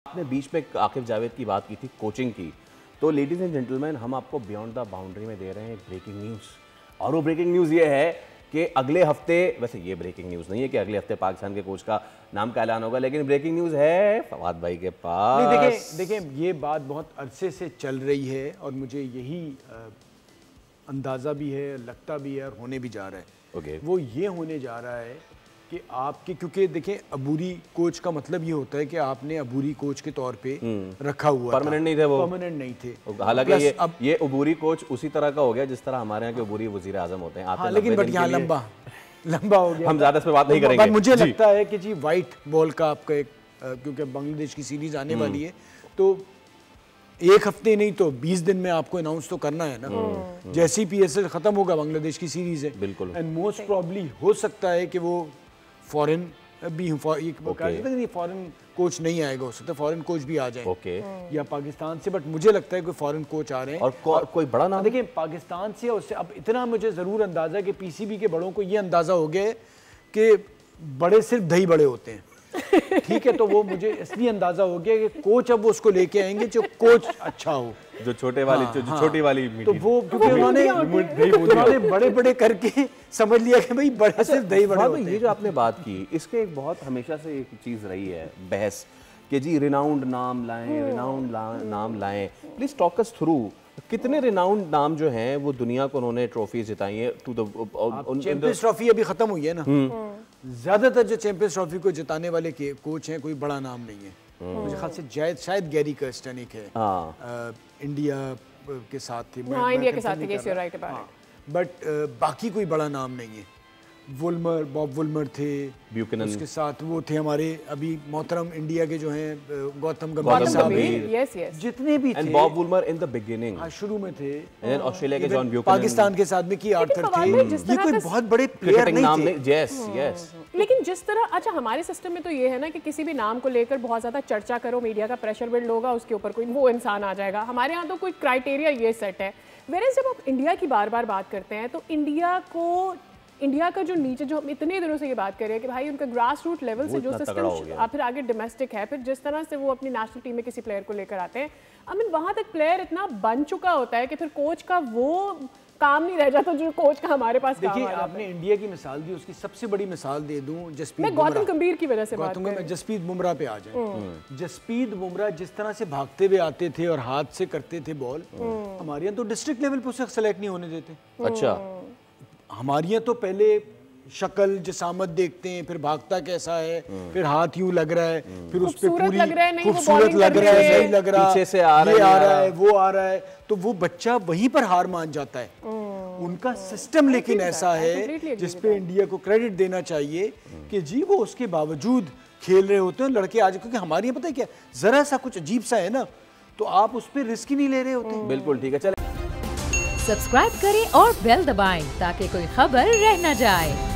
आपने बीच में आकिब जावेद की बात की थी कोचिंग की, तो लेडीज़ एंड जेंटलमैन हम आपको बियॉन्ड द बाउंड्री में दे रहे हैं एक ब्रेकिंग न्यूज़। और वो ब्रेकिंग न्यूज़ ये है कि अगले हफ्ते, वैसे ये ब्रेकिंग न्यूज़ नहीं है कि अगले हफ्ते पाकिस्तान के कोच का नाम का ऐलान होगा, लेकिन ब्रेकिंग न्यूज़ है फवाद भाई के पास। नहीं, देखें ये बात बहुत अरसे से चल रही है और मुझे यही अंदाज़ा भी है, लगता भी है और होने भी जा रहा है। वो ये होने जा रहा है कि आपके, क्योंकि देखें अबूरी कोच का मतलब ये होता है कि आपने अबूरी कोच के तौर पे रखा हुआ, परमानेंट नहीं थे वो, परमानेंट नहीं थे। हालांकि ये अबूरी कोच उसी तरह का हो गया जिस तरह हमारे यहाँ के अबूरी वजीर आजम होते हैं। हाँ, लेकिन बट यहाँ लंबा हो गया, हम ज्यादा इस पे बात नहीं करेंगे। मुझे लगता है कि जी वाइट बॉल का आपका एक, क्योंकि बांग्लादेश की सीरीज आने वाली है, तो एक हफ्ते नहीं तो 20 दिन में आपको अनाउंस तो करना है ना। जैसे ही PSL खत्म होगा बांग्लादेश की सीरीज है, बिल्कुल, एंड मोस्ट प्रॉब्ली हो सकता है कि वो फॉरेन भी, फॉरेन कोच नहीं आएगा, हो सकता है फॉरेन कोच भी आ जाए या पाकिस्तान से, बट मुझे लगता है कोई फॉरेन कोच आ रहे हैं। और कोई बड़ा नाम, देखिए पाकिस्तान से, उससे अब इतना मुझे ज़रूर अंदाज़ा है कि PCB के बड़ों को ये अंदाज़ा हो गया है कि बड़े सिर्फ दही बड़े होते हैं। ठीक है, तो वो मुझे इसलिए अंदाजा हो गया कि कोच अब वो उसको लेके आएंगे जो कोच अच्छा हो, जो छोटे वाली, जो छोटी वाली, तो वो क्योंकि उन्होंने बड़े बड़े करके समझ लिया कि भाई बड़े सिर्फ दही बड़े होते हैं। ये जो आपने बात की, इसके एक बहुत हमेशा से एक चीज़ रही है बहस कि जी रिनाउंड नाम लाएं, रिनाउंड नाम लाएं। प्लीज टॉक अस थ्रू, कितने रिनाउंड नाम जो हैं वो दुनिया को उन्होंने ट्रॉफीज जिताई है। टू द चैंपियंस ट्रॉफी अभी खत्म हुई है ना, ज्यादातर जो चैंपियंस ट्रॉफी को जिताने वाले कोच हैं कोई बड़ा नाम नहीं है। मुझे ख्याल से शायद गैरी कर्स्टनिक है, इंडिया के साथ थे, इंडिया के साथ थे, बट बाकी कोई बड़ा नाम नहीं है। वुल्मर, बॉब वुल्मर थे, ब्यूकनन, उसके साथ वो थे हमारे अभी मोहतरम इंडिया के जो हैं गौतम गंभीर साहब, जितने भी थे। Bob Woolmer in the beginning, शुरू में थे, ऑस्ट्रेलिया के जॉन ब्यूकनन, पाकिस्तान के साथ में की आर्थर थे। ये कोई बहुत बड़े प्लेयर नहीं थे। यस, लेकिन जिस तरह, अच्छा हमारे सिस्टम में तो ये है ना कि किसी भी नाम को लेकर बहुत ज्यादा चर्चा करो, मीडिया का प्रेशर बिल्ड होगा, उसके ऊपर कोई वो इंसान आ जाएगा। हमारे यहाँ तो कोई क्राइटेरिया ये सेट है। वेयर जब आप इंडिया की बार बार बात करते हैं तो इंडिया का जो नीचे, जो हम इतने दिनों से ये बात कर रहे हैं कि भाई उनका ग्रास रूट लेवल से जो सिस्टम, फिर आगे डोमेस्टिक है, फिर जिस तरह से वो अपनी नेशनल टीम में किसी प्लेयर को लेकर आते हैं, आई मीन वहाँ तक प्लेयर इतना बन चुका होता है कि फिर कोच का वो काम नहीं रह जाता जो कोच का हमारे पास। देखिए आपने इंडिया की मिसाल दी, उसकी सबसे बड़ी मिसाल दे दूं जसप्रीत, मैं गौतम गंभीर की वजह से बात कर रही हूं। जसप्रीत बुमराह पे आ जाए। जसप्रीत बुमराह जिस तरह से भागते हुए आते थे और हाथ से करते थे बॉल, हमारे यहाँ तो डिस्ट्रिक्ट लेवल पे उसे सेलेक्ट नहीं होने देते। अच्छा, हमारे यहाँ तो पहले शक्ल जिसामत देखते हैं, फिर भागता कैसा है, फिर हाथ यूं लग रहा है, फिर उस पे पूरी खूबसूरत लग रहा है, नहीं लग रहा, पीछे से आ रहा है, वो आ रहा है, तो वो बच्चा वहीं पर हार मान जाता है। उनका सिस्टम लेकिन ऐसा है जिसपे इंडिया को क्रेडिट देना चाहिए कि जी वो उसके बावजूद खेल रहे होते हैं लड़के आज, क्योंकि हमारे यहाँ पता है क्या, जरा सा कुछ अजीब सा है ना तो आप उस पर रिस्क ही नहीं ले रहे होते। बिल्कुल ठीक है, चले सब्सक्राइब करें और बेल दबाएं ताकि कोई खबर रह न जाए।